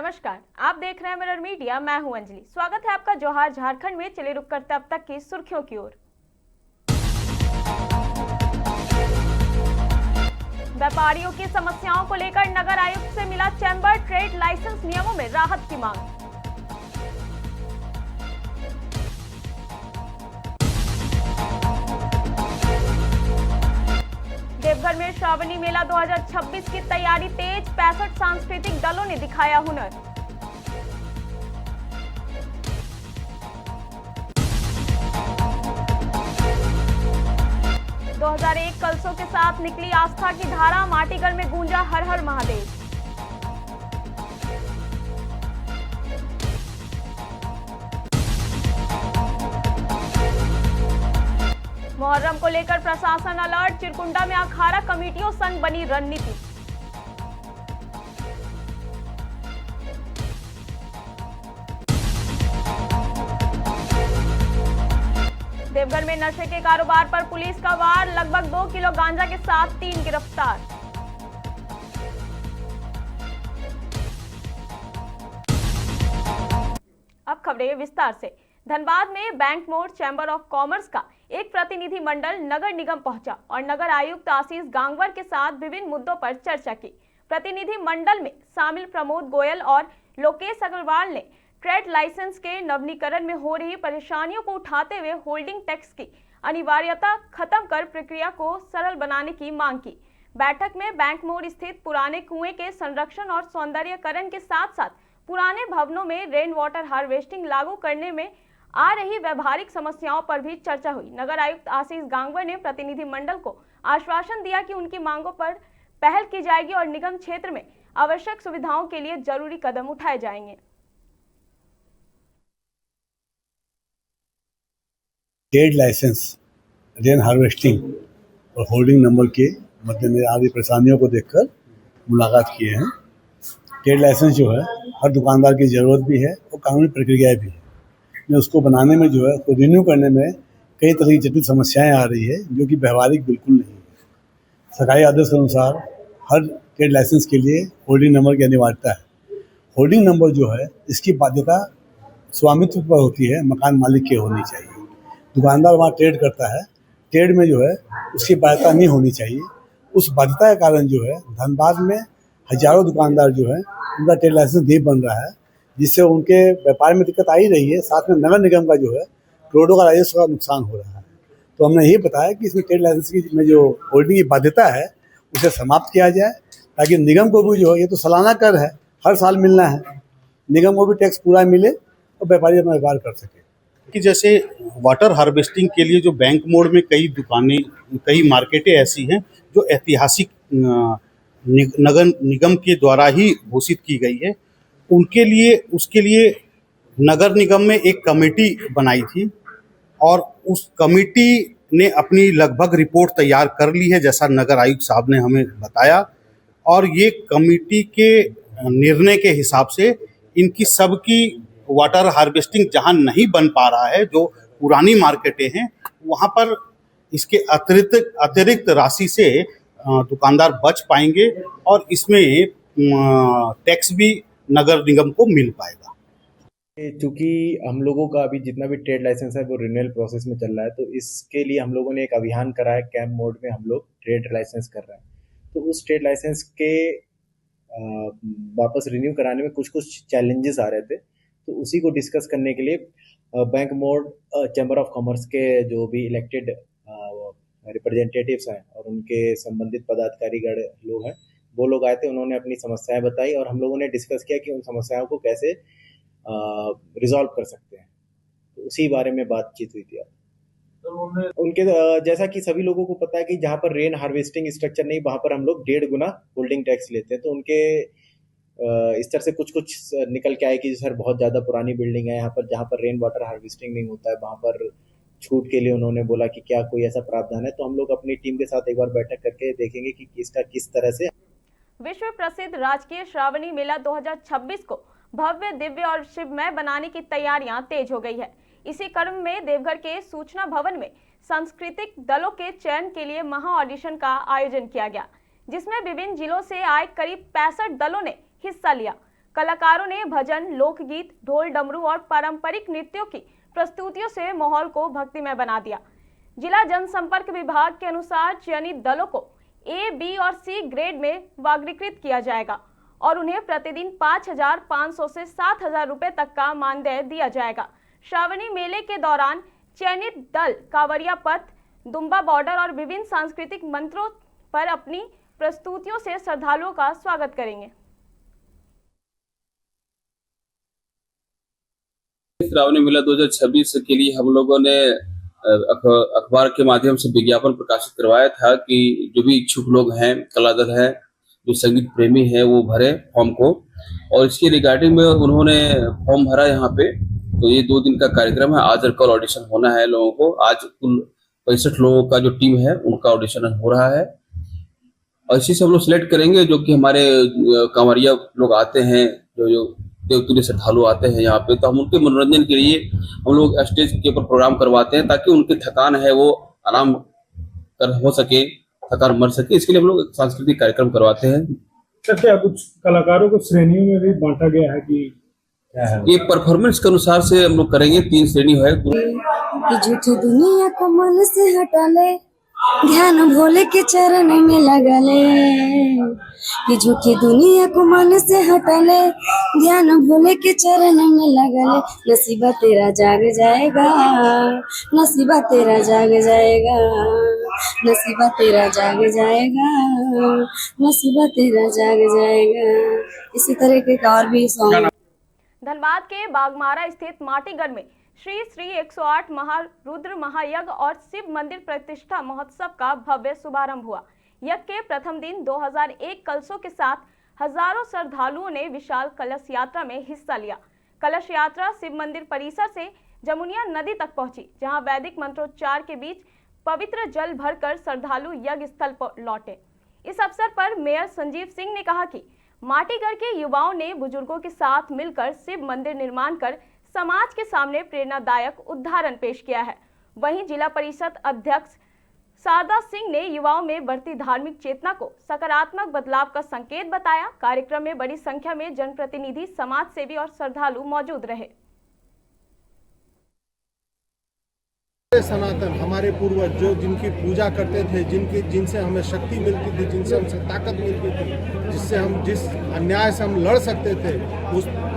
नमस्कार, आप देख रहे हैं मिरर मीडिया। मैं हूं अंजलि। स्वागत है आपका जोहार झारखंड में। चलिए रुक करते अब तक की सुर्खियों की ओर। व्यापारियों की समस्याओं को लेकर नगर आयुक्त से मिला चैम्बर। ट्रेड लाइसेंस नियमों में राहत की मांग। देवघर में श्रावणी मेला 2026 की तैयारी तेज। 65 सांस्कृतिक दलों ने दिखाया हुनर। दो 2001 कलशों के साथ निकली आस्था की धारा। माटीगढ़ में गूंजा हर हर महादेव। मुहर्रम को लेकर प्रशासन अलर्ट। चिरकुंडा में अखाड़ा कमेटियों संग बनी रणनीति। देवघर में नशे के कारोबार पर पुलिस का वार। लगभग 2 किलो गांजा के साथ 3 गिरफ्तार। अब खबरें विस्तार से। धनबाद में बैंक मोड़ चैम्बर ऑफ कॉमर्स का एक प्रतिनिधि मंडल नगर निगम पहुंचा और नगर आयुक्त आशीष गांगवर के साथ विभिन्न मुद्दों पर चर्चा की। प्रतिनिधि मंडल में शामिल प्रमोद गोयल और लोकेश अग्रवाल ने ट्रेड लाइसेंस के नवीनीकरण में हो रही परेशानियों को उठाते हुए होल्डिंग टैक्स की अनिवार्यता खत्म कर प्रक्रिया को सरल बनाने की मांग की। बैठक में बैंक मोड़ स्थित पुराने कुएं के संरक्षण और सौंदर्यीकरण के साथ साथ पुराने भवनों में रेन वाटर हार्वेस्टिंग लागू करने में आ रही व्यवहारिक समस्याओं पर भी चर्चा हुई। नगर आयुक्त आशीष गांगवर ने प्रतिनिधि मंडल को आश्वासन दिया कि उनकी मांगों पर पहल की जाएगी और निगम क्षेत्र में आवश्यक सुविधाओं के लिए जरूरी कदम उठाए जाएंगे। ट्रेड लाइसेंस, रेन हार्वेस्टिंग और होल्डिंग नंबर के मद्देनजर आदि परेशानियों को देखकर मुलाकात किए हैं। ट्रेड लाइसेंस जो है हर दुकानदार की ज़रूरत भी है और कानूनी प्रक्रियाएं भी है। उसको बनाने में जो है उसको रिन्यू करने में कई तरह की जटिल समस्याएं आ रही है जो कि व्यवहारिक बिल्कुल नहीं है। सरकारी आदेश के अनुसार हर ट्रेड लाइसेंस के लिए होल्डिंग नंबर की अनिवार्यता है। होल्डिंग नंबर जो है इसकी बाध्यता स्वामित्व पर होती है, मकान मालिक की होनी चाहिए। दुकानदार वहाँ ट्रेड करता है, ट्रेड में जो है उसकी बाध्यता नहीं होनी चाहिए। उस बाध्यता के कारण जो है धनबाद में हजारों दुकानदार जो है उनका ट्रेड लाइसेंस नहीं बन रहा है, जिससे उनके व्यापार में दिक्कत आ ही रही है। साथ में नगर निगम का जो है करोड़ों का राजस्व का नुकसान हो रहा है। तो हमने यही बताया कि इसमें ट्रेड लाइसेंस की में जो होल्डिंग की बाध्यता है उसे समाप्त किया जाए, ताकि निगम को भी जो है, ये तो सालाना कर है, हर साल मिलना है, निगम को भी टैक्स पूरा मिले और व्यापारी अपना व्यापार कर सके। कि जैसे वाटर हार्वेस्टिंग के लिए जो बैंक मोड़ में कई दुकानें, कई मार्केटें ऐसी हैं जो ऐतिहासिक नगर निगम के द्वारा ही घोषित की गई है, उसके लिए नगर निगम में एक कमेटी बनाई थी और उस कमेटी ने अपनी लगभग रिपोर्ट तैयार कर ली है, जैसा नगर आयुक्त साहब ने हमें बताया। और ये कमेटी के निर्णय के हिसाब से इनकी सबकी वाटर हार्वेस्टिंग जहां नहीं बन पा रहा है, जो पुरानी मार्केटें हैं, वहां पर इसके अतिरिक्त राशि से दुकानदार बच पाएंगे और इसमें टैक्स भी नगर निगम को मिल पाएगा। चूँकि हम लोगों का अभी जितना भी ट्रेड लाइसेंस है वो रिन्यूअल प्रोसेस में चल रहा है, तो इसके लिए हम लोगों ने एक अभियान करा है। कैंप मोड में हम लोग ट्रेड लाइसेंस कर रहे हैं, तो उस ट्रेड लाइसेंस के वापस रिन्यू कराने में कुछ चैलेंजेस आ रहे थे, तो उसी को डिस्कस करने के लिए bank mode chamber of commerce के जो भी इलेक्टेड रिप्रेजेंटेटिव्स हैं और उनके संबंधित पदाधिकारीगण लोग हैं, वो लोग आए थे। उन्होंने अपनी समस्याएं बताई और हम लोगों ने डिस्कस किया कि उन समस्याओं को कैसे रिजॉल्व कर सकते हैं, तो उसी बारे में बातचीत हुई थी। उनके जैसा कि सभी लोगों को पता है कि जहाँ पर रेन हार्वेस्टिंग स्ट्रक्चर नहीं, वहाँ पर हम लोग 1.5 गुना होल्डिंग टैक्स लेते हैं। तो उनके इस तरह से कुछ निकल के आए कि सर बहुत ज़्यादा पुरानी बिल्डिंग है यहाँ पर, जहाँ पर रेन वाटर हार्वेस्टिंग नहीं होता है, वहाँ पर छूट के लिए उन्होंने बोला कि क्या कोई ऐसा प्रावधान है। तो हम लोग अपनी टीम के साथ एक बार बैठक करके देखेंगे कि इसका किस तरह से। विश्व प्रसिद्ध राजकीय श्रावणी मेला 2026 को भव्य, दिव्य और शिवमय बनाने की तैयारियां तेज हो गई है। इसी क्रम में देवघर के सूचना भवन में सांस्कृतिक दलों के चयन के लिए महा ऑडिशन का आयोजन किया गया, जिसमें विभिन्न जिलों से आए करीब 65 दलों ने हिस्सा लिया। कलाकारों ने भजन, लोकगीत, ढोल, डमरू और पारंपरिक नृत्यों की प्रस्तुतियों से माहौल को भक्तिमय बना दिया। जिला जनसंपर्क विभाग के अनुसार चयनित दलों को ए, बी और सी ग्रेड में वर्गीकृत किया जाएगा और उन्हें प्रतिदिन 5,500 से 7,000 रुपए तक का मानदेय दिया जाएगा। श्रावणी मेले के दौरान चयनित दल कांवरिया पथ, दुम्बा बॉर्डर और विभिन्न सांस्कृतिक मंत्रों पर अपनी प्रस्तुतियों से श्रद्धालुओं का स्वागत करेंगे। श्रावणी मेला 2026 के लिए हम लोगों ने अखबार के माध्यम से विज्ञापन प्रकाशित करवाया था कि जो भी इच्छुक लोग हैं, कलादल है, जो संगीत प्रेमी है, वो भरे फॉर्म को। और इसके रिगार्डिंग में उन्होंने फॉर्म भरा यहाँ पे। तो ये 2 दिन का कार्यक्रम है। आज और कल ऑडिशन होना है लोगों को। आज कुल 65 लोगों का जो टीम है उनका ऑडिशन हो रहा है और इसी से हम लोग सिलेक्ट करेंगे जो कि हमारे कांवरिया लोग आते हैं, जो देवतुल्य श्रद्धालु आते हैं यहाँ पे। तो हम उनके मनोरंजन के लिए हम लोग स्टेज के ऊपर प्रोग्राम करवाते हैं ताकि उनकी थकान है वो आराम कर हो सके, थकान मर सके। इसके लिए हम लोग सांस्कृतिक कार्यक्रम करवाते हैं। क्या कुछ कलाकारों को श्रेणियों में भी बांटा गया है कि ये परफॉर्मेंस के अनुसार से हम लोग करेंगे। 3 श्रेणी है। कि झूठी दुनिया को मन से हटा ले, ध्यान भोले के चरण में लगा ले। कि झूठी दुनिया को मन से हटा ले, ध्यान भोले के चरण में लगा ले। नसीबा तेरा जाग जाएगा, नसीबा तेरा जाग जाएगा, नसीबा तेरा जाग जाएगा, नसीबा तेरा जाग जाएगा। इसी तरह के और भी सॉन्ग। धनबाद के बागमारा स्थित माटीगढ़ में श्री श्री 108 महारुद्र महायज्ञ और शिव मंदिर प्रतिष्ठा महोत्सव का भव्य शुभारंभ हुआ। यज्ञ के प्रथम दिन 2001 कलशों के साथ हजारों श्रद्धालुओं ने विशाल कलश यात्रा में हिस्सा लिया। कलश यात्रा शिव मंदिर परिसर से जमुनिया नदी तक पहुंची, जहां वैदिक मंत्रोच्चार के बीच पवित्र जल भरकर श्रद्धालु यज्ञ स्थल पर लौटे। इस अवसर पर मेयर संजीव सिंह ने कहा कि माटीगढ़ के युवाओं ने बुजुर्गों के साथ मिलकर शिव मंदिर निर्माण कर समाज के सामने प्रेरणादायक उदाहरण पेश किया है। वहीं जिला परिषद अध्यक्ष शारदा सिंह ने युवाओं में बढ़ती धार्मिक चेतना को सकारात्मक बदलाव का संकेत बताया। कार्यक्रम में बड़ी संख्या में जनप्रतिनिधि, समाज सेवी और श्रद्धालु मौजूद रहे। सनातन हमारे पूर्वज जो जिनकी पूजा करते थे, जिनसे हमें शक्ति मिलती थी, जिनसे हमसे ताकत मिलती थी, जिससे हम जिस अन्याय से हम लड़ सकते थे,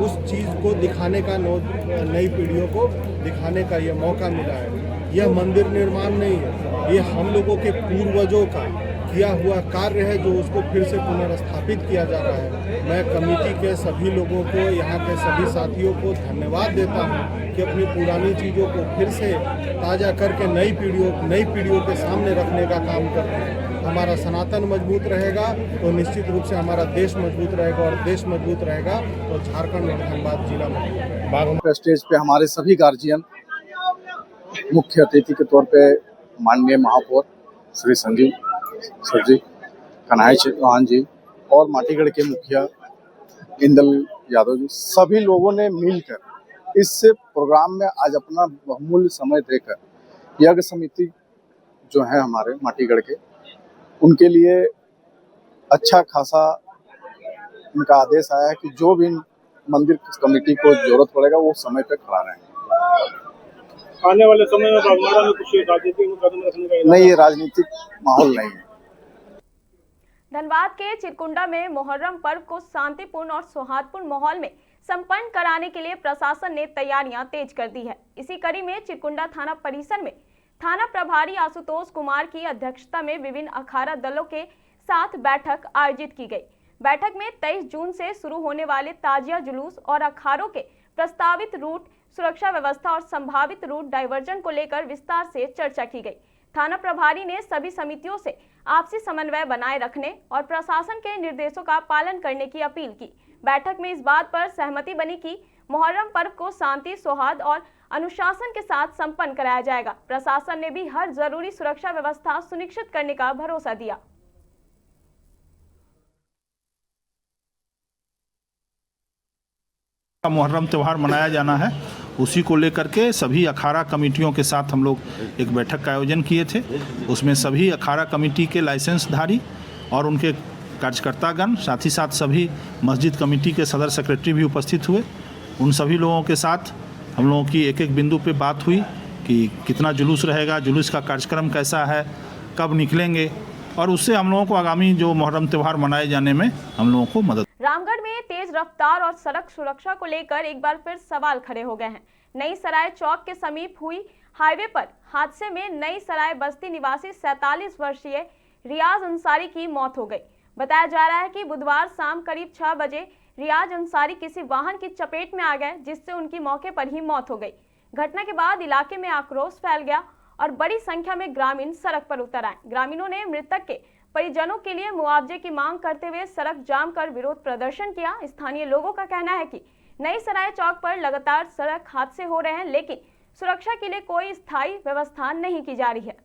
उस चीज़ को दिखाने का, नई पीढ़ियों को दिखाने का ये मौका मिला है। यह मंदिर निर्माण नहीं है, ये हम लोगों के पूर्वजों का किया हुआ कार्य है, जो उसको फिर से पुनर्स्थापित किया जा रहा है। मैं कमेटी के सभी लोगों को, यहाँ के सभी साथियों को धन्यवाद देता हूँ कि अपनी पुरानी चीज़ों को फिर से ताज़ा करके नई पीढ़ियों के सामने रखने का काम करते हैं। हमारा सनातन मजबूत रहेगा तो निश्चित रूप से हमारा देश मजबूत रहेगा, और देश मजबूत रहेगा तो झारखंड और धनबाद जिला मजबूत। स्टेज पे हमारे सभी गार्जियन, मुख्य अतिथि के तौर पे माननीय महापौर श्री संजीव सर जी, कन्हैया चौहान जी और माटीगढ़ के मुखिया इंदल यादव जी, सभी लोगों ने मिलकर इस प्रोग्राम में आज अपना बहुमूल्य समय देकर यज्ञ समिति जो है हमारे माटीगढ़ के, उनके लिए अच्छा खासा उनका आदेश आया है कि जो भी मंदिर कमेटी को जरूरत पड़ेगा वो समय पे खड़ा रहेंगे। आने वाले समय में बागमारा में कुछ राजनीतिक कदम रखने का नहीं, ये राजनीतिक माहौल नहीं है। धनबाद के चिरकुंडा में मोहर्रम पर्व को शांतिपूर्ण और सौहार्दपूर्ण माहौल में संपन्न कराने के लिए प्रशासन ने तैयारियां तेज कर दी है। इसी कड़ी में चिरकुंडा थाना परिसर में थाना प्रभारी आशुतोष कुमार की अध्यक्षता में विभिन्न अखाड़ा दलों के साथ बैठक आयोजित की गई। बैठक में 23 जून से शुरू होने वाले ताजिया जुलूस और अखाड़ों के प्रस्तावित रूट, सुरक्षा व्यवस्था और संभावित रूट डायवर्जन को लेकर विस्तार से चर्चा की गई। थाना प्रभारी ने सभी समितियों से आपसी समन्वय बनाए रखने और प्रशासन के निर्देशों का पालन करने की अपील की। बैठक में इस बात पर सहमति बनी कि मुहर्रम पर्व को शांति, सौहार्द और अनुशासन के साथ संपन्न कराया जाएगा। प्रशासन ने भी हर जरूरी सुरक्षा व्यवस्था सुनिश्चित करने का भरोसा दिया। मुहर्रम त्यौहार मनाया जाना है, उसी को लेकर के सभी अखाड़ा कमेटियों के साथ हम लोग एक बैठक का आयोजन किए थे। उसमें सभी अखाड़ा कमेटी के लाइसेंसधारी और उनके कार्यकर्तागण, साथ ही साथ सभी मस्जिद कमेटी के सदर सेक्रेटरी भी उपस्थित हुए। उन सभी लोगों के साथ हम लोगों की एक एक बिंदु पे बात हुई कि कितना जुलूस रहेगा, जुलूस का कार्यक्रम कैसा है, कब निकलेंगे, और उससे हम लोगों को आगामी जो मुहर्रम त्यौहार मनाए जाने में हम लोगों को मदद। रामगढ़ में तेज रफ्तार और सड़क सुरक्षा को लेकर एक बार फिर सवाल खड़े हो गए हैं। नई सराय चौक के समीप हुई हाईवे पर हादसे में नई सराय बस्ती निवासी 47 वर्षीय रियाज अंसारी की मौत हो गई। बताया जा रहा है कि बुधवार शाम करीब 6 बजे रियाज अंसारी किसी वाहन की चपेट में आ गए, जिससे उनकी मौके पर ही मौत हो गई। घटना के बाद इलाके में आक्रोश फैल गया और बड़ी संख्या में ग्रामीण सड़क पर उतर आए। ग्रामीणों ने मृतक के परिजनों के लिए मुआवजे की मांग करते हुए सड़क जाम कर विरोध प्रदर्शन किया। स्थानीय लोगों का कहना है कि नई सराय चौक पर लगातार सड़क हादसे हो रहे हैं, लेकिन सुरक्षा के लिए कोई स्थायी व्यवस्था नहीं की जा रही है।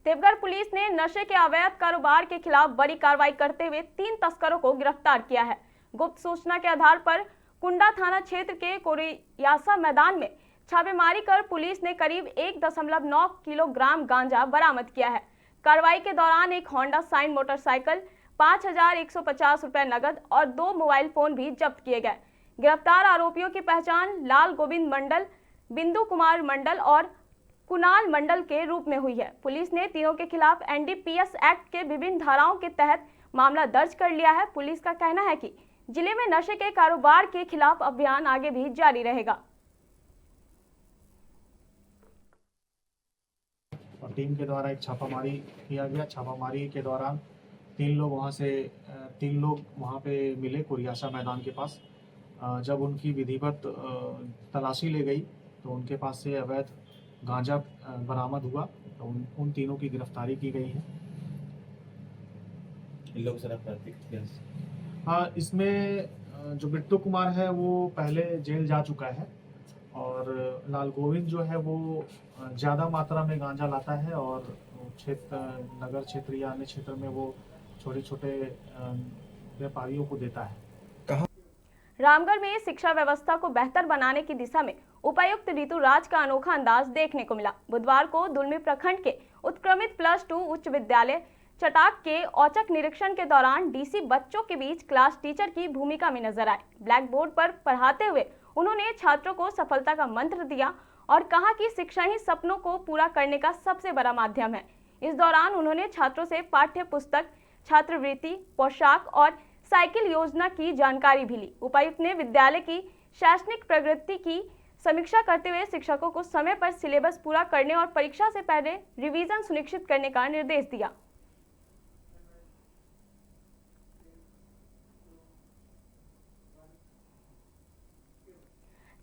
देवघर पुलिस ने नशे के अवैध कारोबार के खिलाफ बड़ी कार्रवाई करते हुए 3 तस्करों को गिरफ्तार किया है। गुप्त सूचना के आधार पर कुंडा थाना क्षेत्र के कोरियासा मैदान में छापेमारी कर पुलिस ने करीब 1.9 किलोग्राम गांजा बरामद किया है। कार्रवाई के दौरान एक होंडा साइन मोटरसाइकिल, 5,150 रुपए नगद और 2 मोबाइल फोन भी जब्त किए गए। गिरफ्तार आरोपियों की पहचान लाल गोविंद मंडल, बिंदु कुमार मंडल और कुणाल मंडल के रूप में हुई है। पुलिस ने तीनों के खिलाफ NDPS एक्ट के विभिन्न धाराओं के तहत मामला दर्ज कर लिया है। पुलिस का कहना है कि जिले में नशे के कारोबार के खिलाफ अभियान आगे भी जारी रहेगा। और टीम के द्वारा एक छापामारी किया गया। छापामारी के दौरान 3 लोग वहाँ पे मिले कोरियासा मैदान के पास। जब उनकी विधिवत तलाशी ले गई तो उनके पास से अवैध गांजा बरामद हुआ, तो उन तीनों की गिरफ्तारी की गई है। इन लोग सर आपका हाँ, इसमें जो बिट्टू कुमार है वो पहले जेल जा चुका है और लाल गोविंद जो है वो ज़्यादा मात्रा में गांजा लाता है और नगर क्षेत्र या अन्य क्षेत्र में वो छोटे छोटे व्यापारियों को देता है। रामगढ़ में शिक्षा व्यवस्था को बेहतर बनाने की दिशा में उपायुक्त ऋतु राज का अनोखा अंदाज देखने को मिला। बुधवार को दुलमी प्रखंड के उत्क्रमित +2 उच्च विद्यालय चटाक के औचक निरीक्षण के दौरान डीसी बच्चों के बीच क्लास टीचर की भूमिका में नजर आए। ब्लैक बोर्ड पर पढ़ाते हुए उन्होंने छात्रों को सफलता का मंत्र दिया और कहा कि शिक्षा ही सपनों को पूरा करने का सबसे बड़ा माध्यम है। इस दौरान उन्होंने छात्रों से पाठ्य पुस्तक, छात्रवृत्ति, पोशाक और साइकिल योजना की जानकारी भी ली। उपायुक्त ने विद्यालय की शैक्षणिक प्रगति की समीक्षा करते हुए शिक्षकों को समय पर सिलेबस पूरा करने और परीक्षा से पहले रिवीजन सुनिश्चित करने का निर्देश दिया।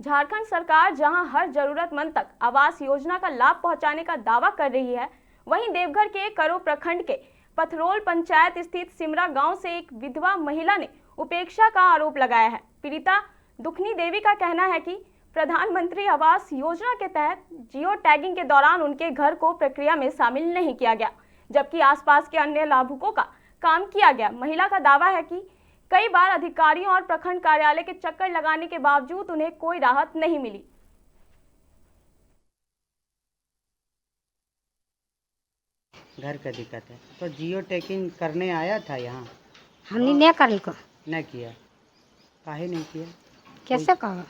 झारखंड सरकार जहां हर जरूरतमंद तक आवास योजना का लाभ पहुंचाने का दावा कर रही है, वहीं देवघर के करो प्रखंड के पथरोल पंचायत स्थित सिमरा गांव से एक विधवा महिला ने उपेक्षा का आरोप लगाया है। पीड़िता दुखनी देवी का कहना है कि प्रधानमंत्री आवास योजना के तहत जियो टैगिंग के दौरान उनके घर को प्रक्रिया में शामिल नहीं किया गया, जबकि आसपास के अन्य लाभुकों का काम किया गया। महिला का दावा है कि कई बार अधिकारियों और प्रखंड कार्यालय के चक्कर लगाने के बावजूद उन्हें कोई राहत नहीं मिली। घर का दिक्कत है तो जियो टैगिंग करने आया था यहाँ, हमने नहीं कर को नहीं किया। काहे नहीं किया? कैसे कहा?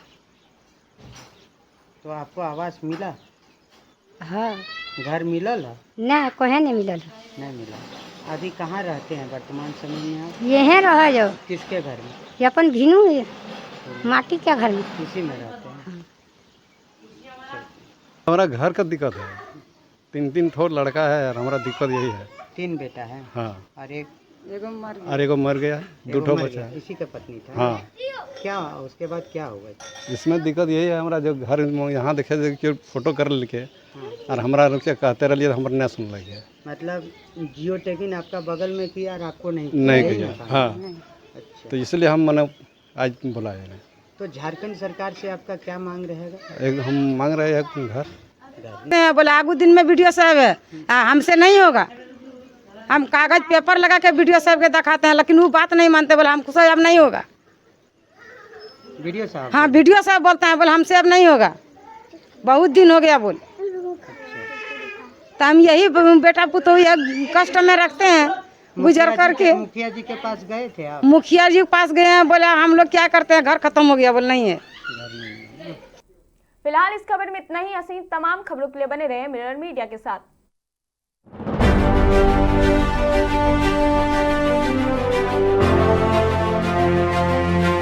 तो आपको आवास मिला? हाँ। घर मिलल है? नहीं, कोई नहीं मिलल। नहीं मिला। अभी कहाँ रहते हैं वर्तमान समय में आप? यहीं रह जो। किसके घर में? ये अपन भीनू माटी के घर में। इसी में रहते हैं। हाँ। हमारा घर का दिक्कत है, 3 ठो लड़का है और हमारा दिक्कत यही है। 3 बेटा है? हाँ। और एगो मर गया, 2 ठो बचा है। इसी का पत्नी था? हाँ। क्या उसके बाद क्या होगा? इसमें दिक्कत यही है, हमारा जो घर यहाँ देखे फोटो कर लेके और हमारा रुक कहते रहिए, हमारे नहीं सुन लगे। मतलब जियो टैगिंग आपका बगल में किया और आपको नहीं किया। हाँ। अच्छा। तो इसलिए हम मैंने आज बुलाए हैं। तो झारखंड सरकार से आपका क्या मांग रहेगा? हम मांग रहे हैं घर। बोला आगू दिन में वीडियो साहब है, हमसे नहीं होगा। हम कागज पेपर लगा के वीडियो साहब के दिखाते हैं, लेकिन वो बात नहीं मानते। बोला हमको अब नहीं होगा। वीडियो साहब? हाँ, वीडियो साहब बोलते हैं, बोला हमसे अब नहीं होगा, बहुत दिन हो गया बोल। तो हम यही बेटा पुतोह यह कष्ट में रखते हैं गुजर करके। मुखिया जी के पास गए थे आप? मुखिया जी के पास गए हैं, बोले हम लोग क्या करते हैं, घर खत्म हो गया, बोले नहीं है। फिलहाल इस खबर में इतना ही। असीम तमाम खबरों के लिए बने रहे मिरर मीडिया के साथ।